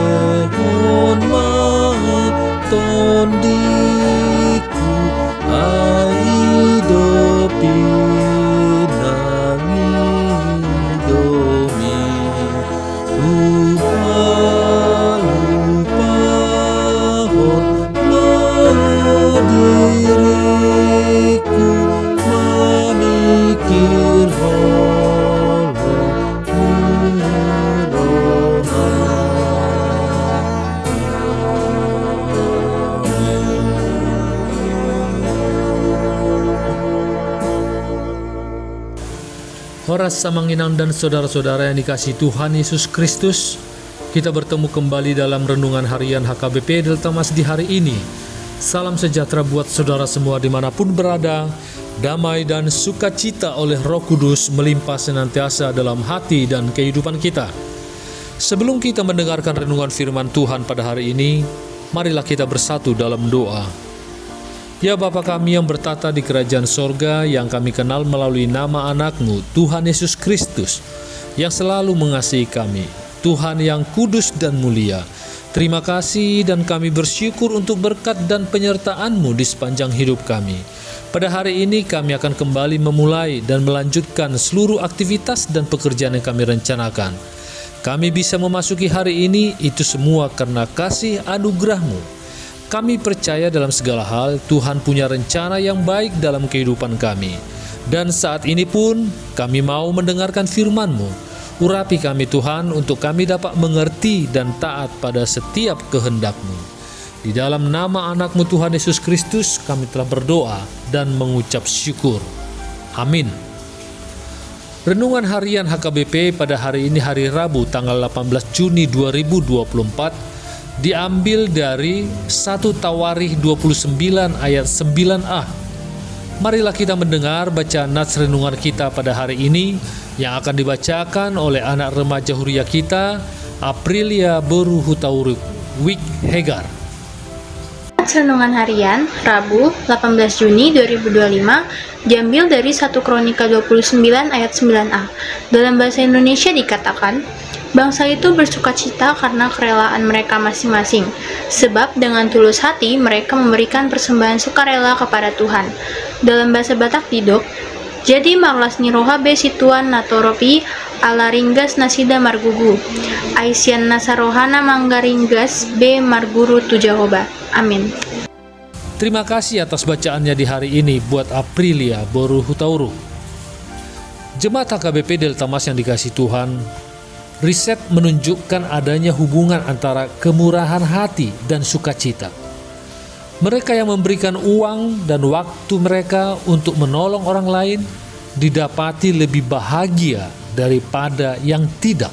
Lehon maton diku aido pinangi domi lupa lo diriku memikir Horas Samanginang dan saudara-saudara yang dikasihi Tuhan Yesus Kristus, kita bertemu kembali dalam renungan harian HKBP Delta Mas di hari ini. Salam sejahtera buat saudara semua dimanapun berada. Damai dan sukacita oleh Roh Kudus melimpah senantiasa dalam hati dan kehidupan kita. Sebelum kita mendengarkan renungan firman Tuhan pada hari ini, marilah kita bersatu dalam doa. Ya Bapa kami yang bertata di kerajaan sorga, yang kami kenal melalui nama anak-Mu, Tuhan Yesus Kristus, yang selalu mengasihi kami, Tuhan yang kudus dan mulia. Terima kasih dan kami bersyukur untuk berkat dan penyertaan-Mu di sepanjang hidup kami. Pada hari ini kami akan kembali memulai dan melanjutkan seluruh aktivitas dan pekerjaan yang kami rencanakan. Kami bisa memasuki hari ini, itu semua karena kasih anugerah-Mu. Kami percaya dalam segala hal Tuhan punya rencana yang baik dalam kehidupan kami. Dan saat ini pun kami mau mendengarkan firman-Mu. Urapi kami Tuhan untuk kami dapat mengerti dan taat pada setiap kehendak-Mu. Di dalam nama anak-Mu Tuhan Yesus Kristus kami telah berdoa dan mengucap syukur. Amin. Renungan harian HKBP pada hari ini hari Rabu tanggal 18 Juni 2024 diambil dari 1 Tawarikh 29 ayat 9a. Marilah kita mendengar bacaan nats renungan kita pada hari ini yang akan dibacakan oleh anak remaja huria kita, Aprilia Boru Hutauruk Wik Hegar. Nats renungan harian Rabu 18 Juni 2025 diambil dari 1 Kronika 29 ayat 9a. Dalam bahasa Indonesia dikatakan, bangsa itu bersukacita karena kerelaan mereka masing-masing, sebab dengan tulus hati mereka memberikan persembahan sukarela kepada Tuhan. Dalam bahasa Batak didok, jadi marlas nirohabe situan natoropi ala ringgas nasida margugu, aisian nasarohana manggaringgas be marguru tujahoba. Amin. Terima kasih atas bacaannya di hari ini buat Aprilia Boru Hutauruk. Jemaat HKBP Delta Mas yang dikasihi Tuhan, riset menunjukkan adanya hubungan antara kemurahan hati dan sukacita. Mereka yang memberikan uang dan waktu mereka untuk menolong orang lain didapati lebih bahagia daripada yang tidak.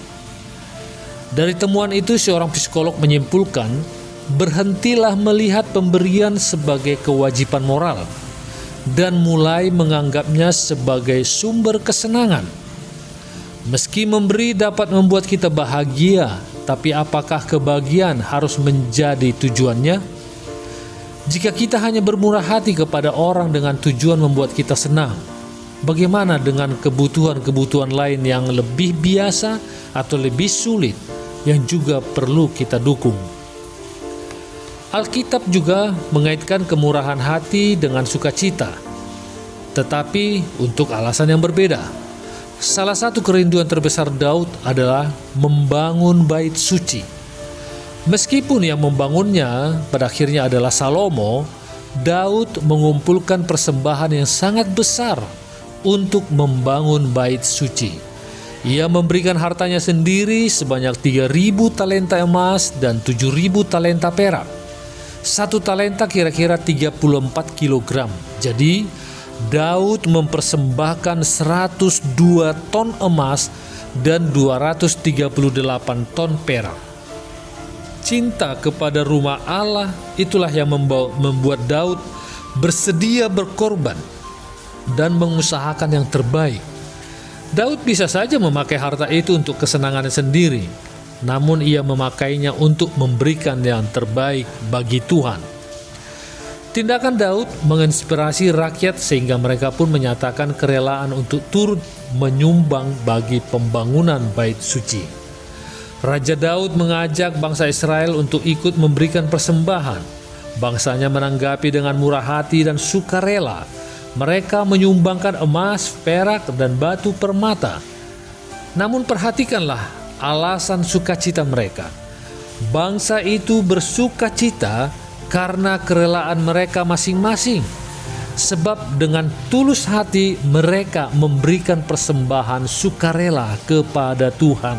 Dari temuan itu seorang psikolog menyimpulkan, berhentilah melihat pemberian sebagai kewajiban moral dan mulai menganggapnya sebagai sumber kesenangan. Meski memberi dapat membuat kita bahagia, tapi apakah kebahagiaan harus menjadi tujuannya? Jika kita hanya bermurah hati kepada orang dengan tujuan membuat kita senang, bagaimana dengan kebutuhan-kebutuhan lain yang lebih biasa atau lebih sulit yang juga perlu kita dukung? Alkitab juga mengaitkan kemurahan hati dengan sukacita, tetapi untuk alasan yang berbeda. Salah satu kerinduan terbesar Daud adalah membangun bait suci. Meskipun yang membangunnya pada akhirnya adalah Salomo, Daud mengumpulkan persembahan yang sangat besar untuk membangun bait suci. Ia memberikan hartanya sendiri sebanyak 3.000 talenta emas dan 7.000 talenta perak. 1 talenta kira-kira 34 kilogram. Jadi Daud mempersembahkan 102 ton emas dan 238 ton perak. Cinta kepada rumah Allah itulah yang membuat Daud bersedia berkorban dan mengusahakan yang terbaik. Daud bisa saja memakai harta itu untuk kesenangannya sendiri, namun ia memakainya untuk memberikan yang terbaik bagi Tuhan. Tindakan Daud menginspirasi rakyat sehingga mereka pun menyatakan kerelaan untuk turut menyumbang bagi pembangunan bait suci. Raja Daud mengajak bangsa Israel untuk ikut memberikan persembahan. Bangsanya menanggapi dengan murah hati dan sukarela. Mereka menyumbangkan emas, perak, dan batu permata. Namun perhatikanlah alasan sukacita mereka. Bangsa itu bersukacita karena kerelaan mereka masing-masing. Sebab dengan tulus hati mereka memberikan persembahan sukarela kepada Tuhan.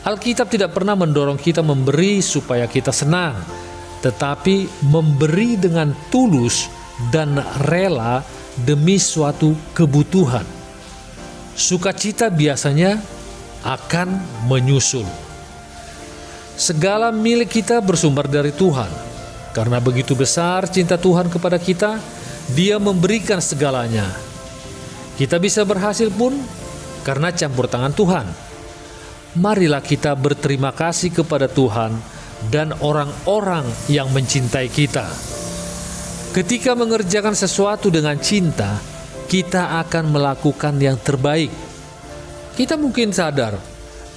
Alkitab tidak pernah mendorong kita memberi supaya kita senang, tetapi memberi dengan tulus dan rela demi suatu kebutuhan. Sukacita biasanya akan menyusul. Segala milik kita bersumber dari Tuhan. Karena begitu besar cinta Tuhan kepada kita, Dia memberikan segalanya. Kita bisa berhasil pun karena campur tangan Tuhan. Marilah kita berterima kasih kepada Tuhan dan orang-orang yang mencintai kita. Ketika mengerjakan sesuatu dengan cinta, kita akan melakukan yang terbaik. Kita mungkin sadar,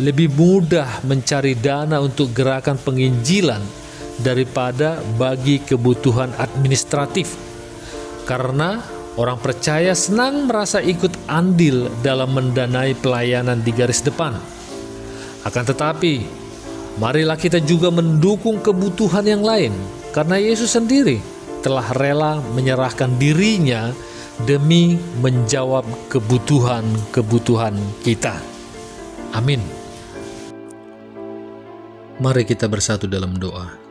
lebih mudah mencari dana untuk gerakan penginjilan daripada bagi kebutuhan administratif. Karena orang percaya senang merasa ikut andil dalam mendanai pelayanan di garis depan. Akan tetapi, marilah kita juga mendukung kebutuhan yang lain, karena Yesus sendiri telah rela menyerahkan dirinya demi menjawab kebutuhan-kebutuhan kita. Amin. Mari kita bersatu dalam doa.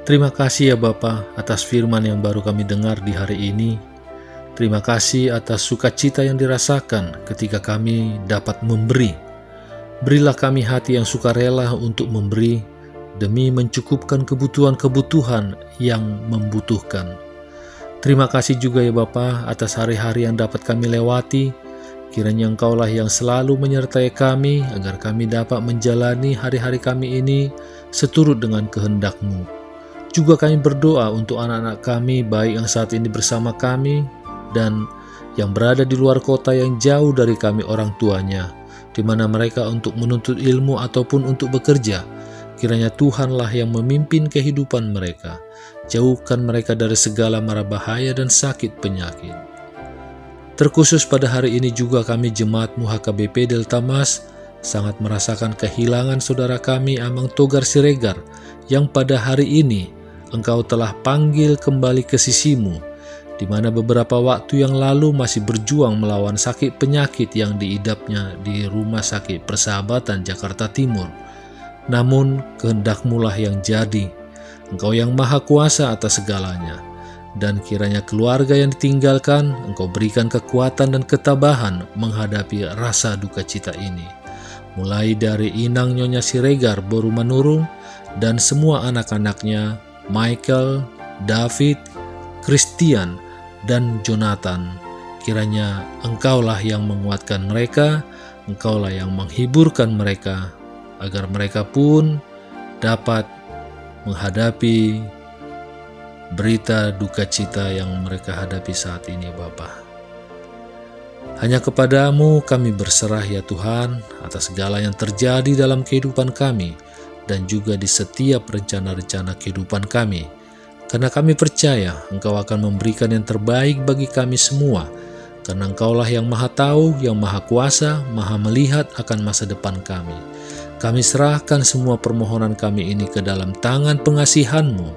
Terima kasih ya Bapa atas firman yang baru kami dengar di hari ini. Terima kasih atas sukacita yang dirasakan ketika kami dapat memberi. Berilah kami hati yang sukarela untuk memberi demi mencukupkan kebutuhan-kebutuhan yang membutuhkan. Terima kasih juga ya Bapa atas hari-hari yang dapat kami lewati. Kiranya Engkaulah yang selalu menyertai kami agar kami dapat menjalani hari-hari kami ini seturut dengan kehendak-Mu. Juga kami berdoa untuk anak-anak kami, baik yang saat ini bersama kami dan yang berada di luar kota yang jauh dari kami orang tuanya, di mana mereka untuk menuntut ilmu ataupun untuk bekerja. Kiranya Tuhanlah yang memimpin kehidupan mereka. Jauhkan mereka dari segala mara bahaya dan sakit penyakit. Terkhusus pada hari ini juga kami Jemaat-Mu HKBP Delta Mas sangat merasakan kehilangan saudara kami Amang Togar Siregar yang pada hari ini Engkau telah panggil kembali ke sisi-Mu, di mana beberapa waktu yang lalu masih berjuang melawan sakit penyakit yang diidapnya di Rumah Sakit Persahabatan Jakarta Timur. Namun kehendak-Mu lah yang jadi. Engkau yang maha kuasa atas segalanya. Dan kiranya keluarga yang ditinggalkan Engkau berikan kekuatan dan ketabahan menghadapi rasa duka cita ini. Mulai dari Inang Nyonya Siregar Boru Manurung dan semua anak-anaknya, Michael, David, Christian, dan Jonathan. Kiranya Engkaulah yang menguatkan mereka, Engkaulah yang menghiburkan mereka, agar mereka pun dapat menghadapi berita duka cita yang mereka hadapi saat ini, Bapa. Hanya kepadamu kami berserah ya Tuhan atas segala yang terjadi dalam kehidupan kami dan juga di setiap rencana-rencana kehidupan kami. Karena kami percaya Engkau akan memberikan yang terbaik bagi kami semua. Karena Engkaulah yang maha tahu, yang maha kuasa, maha melihat akan masa depan kami. Kami serahkan semua permohonan kami ini ke dalam tangan pengasihan-Mu.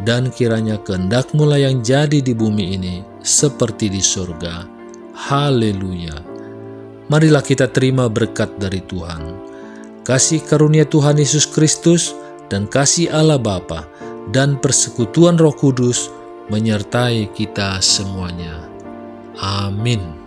Dan kiranya kehendak-Mu lah yang jadi di bumi ini seperti di surga. Haleluya. Marilah kita terima berkat dari Tuhan. Kasih karunia Tuhan Yesus Kristus dan kasih Allah Bapa dan persekutuan Roh Kudus menyertai kita semuanya. Amin.